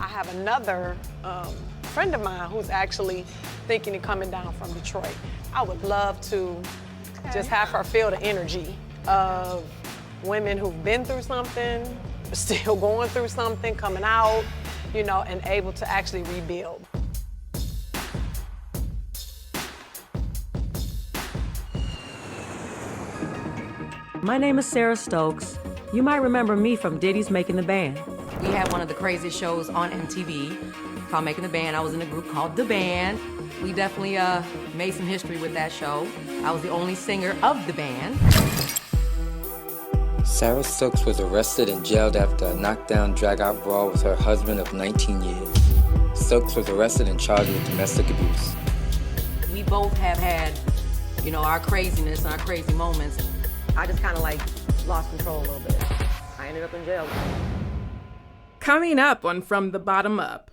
I have another friend of mine who's actually thinking of coming down from Detroit. I would love to just have her feel the energy of women who've been through something, still going through something, coming out, you know, and able to actually rebuild. My name is Sara Stokes. You might remember me from Diddy's Making the Band. We had one of the craziest shows on MTV called Making the Band. I was in a group called The Band. We definitely made some history with that show. I was the only singer of the band. Sara Stokes was arrested and jailed after a knockdown, drag-out brawl with her husband of 19 years. Stokes was arrested and charged with domestic abuse. We both have had, you know, our craziness and our crazy moments. I just kind of like lost control a little bit. I ended up in jail. Coming up on From the Bottom Up.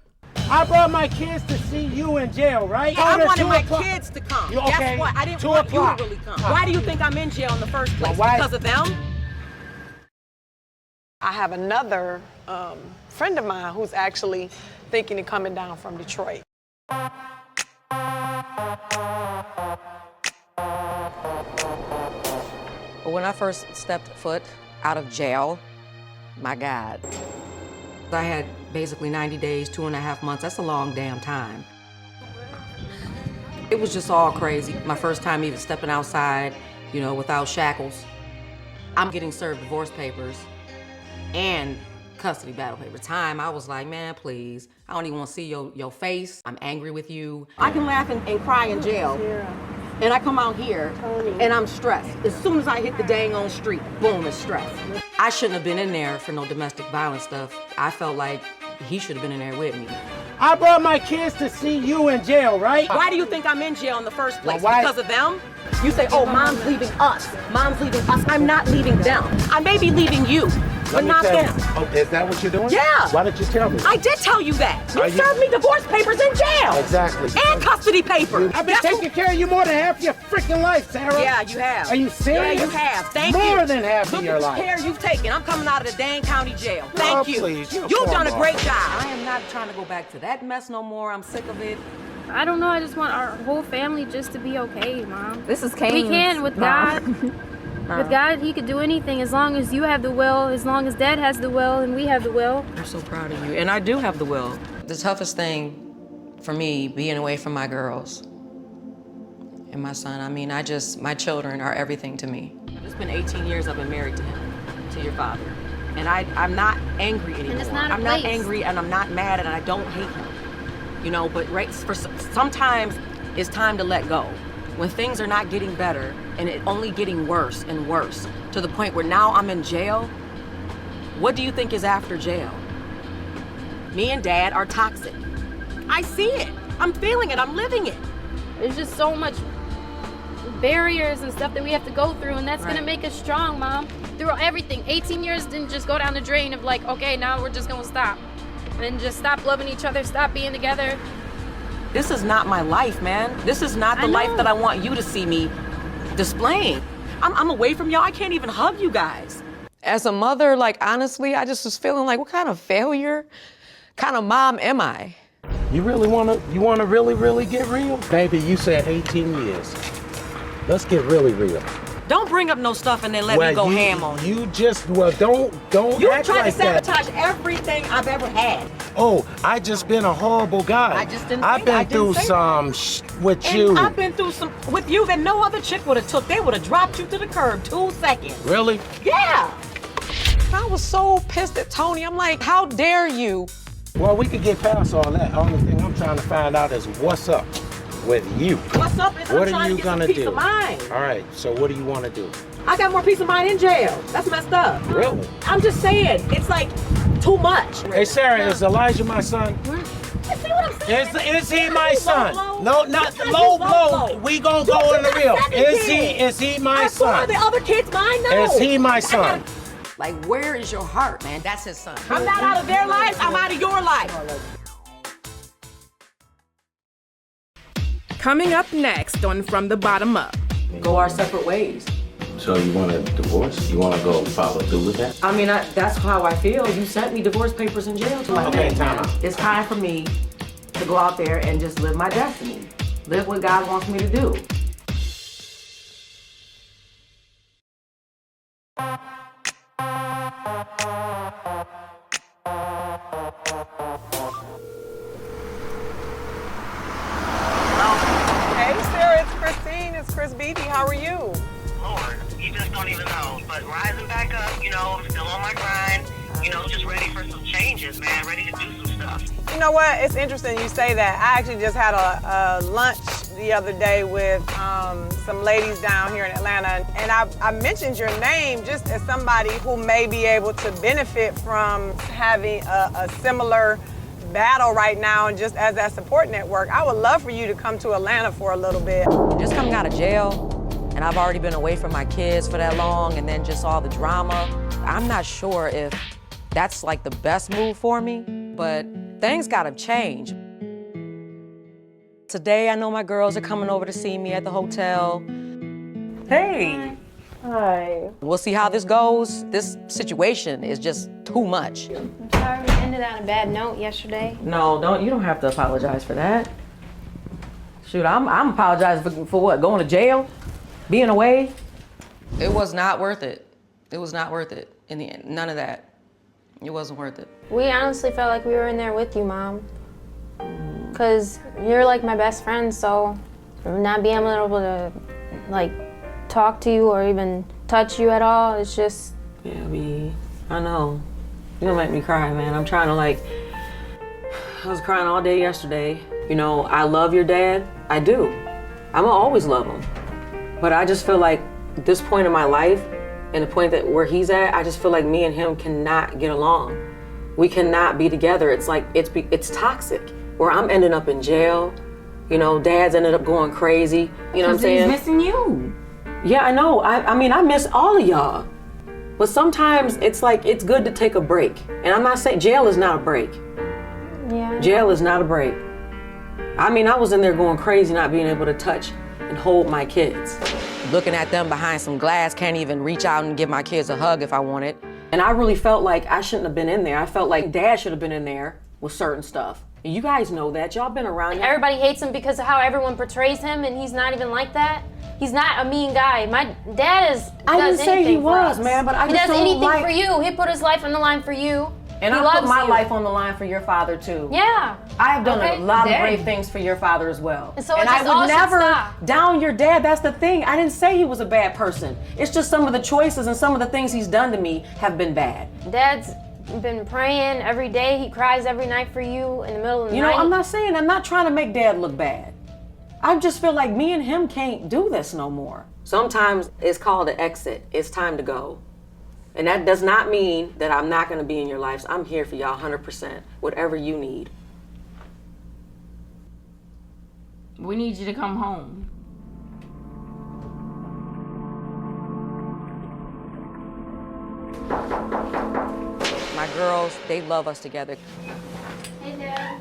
I brought my kids to see you in jail, right? Yeah, I wanted my kids to come. Okay. Guess what? I didn't want you to really come. Why do you think I'm in jail in the first place? Because of them? I have another friend of mine who's actually thinking of coming down from Detroit. When I first stepped foot out of jail, my God, I had basically 90 days, 2.5 months. That's a long damn time. It was just all crazy. My first time even stepping outside, you know, without shackles. I'm getting served divorce papers and custody battle paper. Time, I was like, man, please. I don't even want to see your face. I'm angry with you. I can laugh and cry in jail. And I come out here and I'm stressed. As soon as I hit the dang on street, boom, it's stress. I shouldn't have been in there for no domestic violence stuff. I felt like he should have been in there with me. I brought my kids to see you in jail, right? Why do you think I'm in jail in the first place? Well, because of them? You say, oh, mom's leaving us. Mom's leaving us. I'm not leaving them. I may be leaving you, but not them. Oh, is that what you're doing? Yeah. Why didn't you tell me? I did tell you that. You served me divorce papers in jail. Exactly. And custody papers. I've been taking care of you more than half your freaking life, Sara. Yeah, you have. Are you serious? Yeah, you have. Thank you. More than half of your Look at life. the care you've taken. I'm coming out of the Dane County Jail. Thank you. Please, You've done a great job. I am not trying to go back to that mess no more. I'm sick of it. I don't know. I just want our whole family just to be okay, Mom. This is Kane's We can with God. Mom. With God, He could do anything as long as you have the will, as long as Dad has the will, and we have the will. I'm so proud of you, and I do have the will. The toughest thing for me, being away from my girls and my son, I mean, my children are everything to me. It's been 18 years I've been married to him, to your father. And I'm not angry anymore. And it's not a I'm not place. angry and I'm not mad and I don't hate him. You know, but sometimes it's time to let go. When things are not getting better and it only getting worse and worse to the point where now I'm in jail, what do you think is after jail? Me and Dad are toxic. I see it. I'm feeling it. I'm living it. There's just so much barriers and stuff that we have to go through, and that's gonna make us strong, Mom. Through everything. 18 years didn't just go down the drain of like, okay, now we're just gonna stop. And just stop loving each other, stop being together. This is not my life, man. This is not the life that I want you to see me displaying. I'm away from y'all. I can't even hug you guys. As a mother, like, honestly, I just was feeling like, what kind of failure, kind of mom am I? You wanna really get real? Baby, you said 18 years. Let's get really real. Don't bring up no stuff and then let me go ham on you. You just, don't You act tried like to that. sabotage everything I've ever had. Oh, I just been a horrible guy. I just didn't I've say been that. I through didn't say some with And you. I've been through some with you that no other chick would have took. They would have dropped you to the curb 2 seconds. Really? Yeah. I was so pissed at Tony. I'm like, how dare you? Well, we could get past all that. Only thing I'm trying to find out is what's up with you. What's up is What I'm are trying you to get gonna some peace do? of mind. All right, so what do you want to do? I got more peace of mind in jail. That's messed up. Really? I'm just saying, it's like too much. Hey, Sara, is Elijah my son? You see what I'm saying? Is he my son? Low, No, not You low said blow. low. We gonna You go in the said real. 17. Is he my Are son? the other kids mine? No. Is he my son? Like, where is your heart, man? That's his son. I'm not out of their lives. I'm out of your life. Coming up next on From the Bottom Up. Go our separate ways. So So you want a divorce? You want to go follow through with that? I mean, that's how I feel. You sent me divorce papers in jail to my Okay, name. time out. It's time for me to go out there and just live my destiny. Live what God wants me to do. Hey, Sarah, it's Christine. It's Chris Beatty. How are you? Lord, you just don't even know. But rising back up, you know, I'm still on my grind. You know, just ready for some changes, man. Ready to do some stuff. You know what? It's interesting you say that. I actually just had a lunch the other day with some ladies down here in Atlanta, and I mentioned your name just as somebody who may be able to benefit from having a similar battle right now, and just as that support network. I would love for you to come to Atlanta for a little bit. Just coming out of jail, and I've already been away from my kids for that long, and then just all the drama. I'm not sure if that's like the best move for me, but things gotta change. Today, I know my girls are coming over to see me at the hotel. Hey. Hi. We'll see how this goes. This situation is just too much. I'm sorry we ended on a bad note yesterday. No, you don't have to apologize for that. Shoot, I'm apologizing for what? Going to jail? Being away? It was not worth it. It was not worth it in the end. None of that. It wasn't worth it. We honestly felt like we were in there with you, Mom. Because you're like my best friend, so not being able to like talk to you or even touch you at all, it's just... Yeah, I know. You're gonna make me cry, man. I'm trying to I was crying all day yesterday. You know, I love your dad. I do. I'm gonna always love him. But I just feel like at this point in my life, and the point that where he's at, I just feel like me and him cannot get along. We cannot be together. It's like, it's toxic. Where I'm ending up in jail, you know, dad's ended up going crazy. You know what I'm saying? He's missing you. Yeah, I know. I mean, I miss all of y'all. But sometimes it's like, it's good to take a break. And I'm not saying, jail is not a break. Yeah. Jail is not a break. I mean, I was in there going crazy, not being able to touch and hold my kids. Looking at them behind some glass, can't even reach out and give my kids a hug if I wanted. And I really felt like I shouldn't have been in there. I felt like dad should have been in there with certain stuff. And you guys know that. Y'all been around. Everybody hates him because of how everyone portrays him, and he's not even like that. He's not a mean guy. My dad I didn't say he was, us. man, but I he just does don't anything like... for you. He put his life on the line for you. And he I loves put my you. life on the line for your father too. Yeah. I have done Okay. a lot of Daddy. great things for your father as well. And so and it just I all would should never stop. down your dad. That's the thing. I didn't say he was a bad person. It's just some of the choices and some of the things he's done to me have been bad. Dad's been praying every day. He cries every night for you in the middle of the You night. know, I'm not trying to make dad look bad. I just feel like me and him can't do this no more. Sometimes it's called an exit. It's time to go. And that does not mean that I'm not going to be in your lives. I'm here for y'all 100%, whatever you need. We need you to come home. My girls, they love us together. Hey, Dad.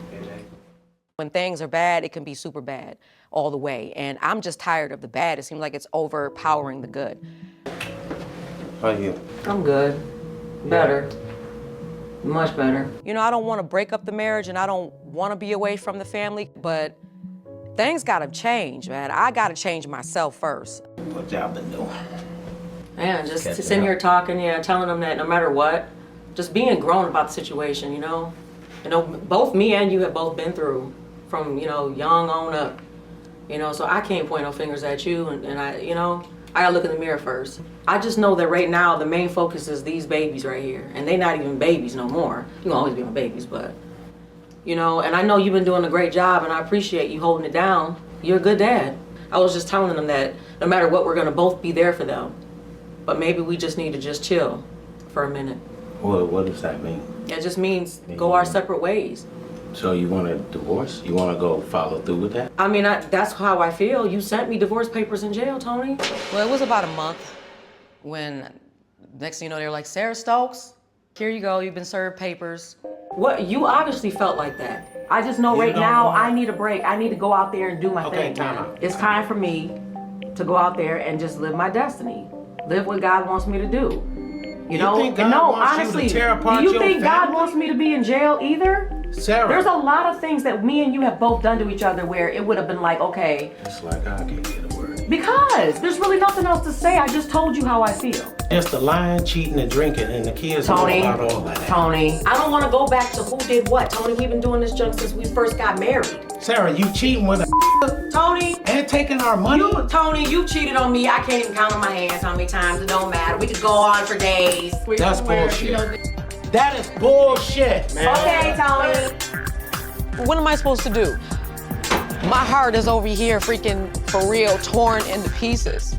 When things are bad, it can be super bad all the way. And I'm just tired of the bad. It seems like it's overpowering the good. How are you? I'm good. Better. Much better. You know, I don't want to break up the marriage and I don't want to be away from the family, but things gotta change, man. I gotta change myself first. What y'all been doing? Man, just Catching sitting here up. talking, telling them that no matter what, just being grown about the situation, you know? You know, both me and you have both been through from, young on up. So I can't point no fingers at you and I gotta look in the mirror first. I just know that right now the main focus is these babies right here. And they not even babies no more. You can always be my babies, but and I know you've been doing a great job and I appreciate you holding it down. You're a good dad. I was just telling them that no matter what, we're gonna both be there for them. But maybe we just need to just chill for a minute. What does that mean? It just means go our separate ways. So you want a divorce? You want to go follow through with that? I mean, that's how I feel. You sent me divorce papers in jail, Tony. Well, it was about a month when next thing you know, they were like, Sara Stokes, here you go, you've been served papers. What? You obviously felt like that. I just know right now I need a break. I need to go out there and do my thing. time out. It's time for me to go out there and just live my destiny. live what God wants me to do. You know, think God no, wants you to honestly, tear apart do you your think God family? wants me to be in jail either? Sarah. There's a lot of things that me and you have both done to each other where it would have been like, okay, It's like I can't get a word. because there's really nothing else to say. I just told you how I feel. Just the lying, cheating, and drinking, and the kids Tony, know about all that. Tony, I don't want to go back to who did what. Tony, we've been doing this junk since we first got married. Sarah, you cheating with a Tony, and taking our money? Tony, you cheated on me. I can't even count on my hands how many times. It don't matter. We could go on for days. That's bullshit. That is bullshit, man. Okay, Tony. What am I supposed to do? My heart is over here freaking for real torn into pieces.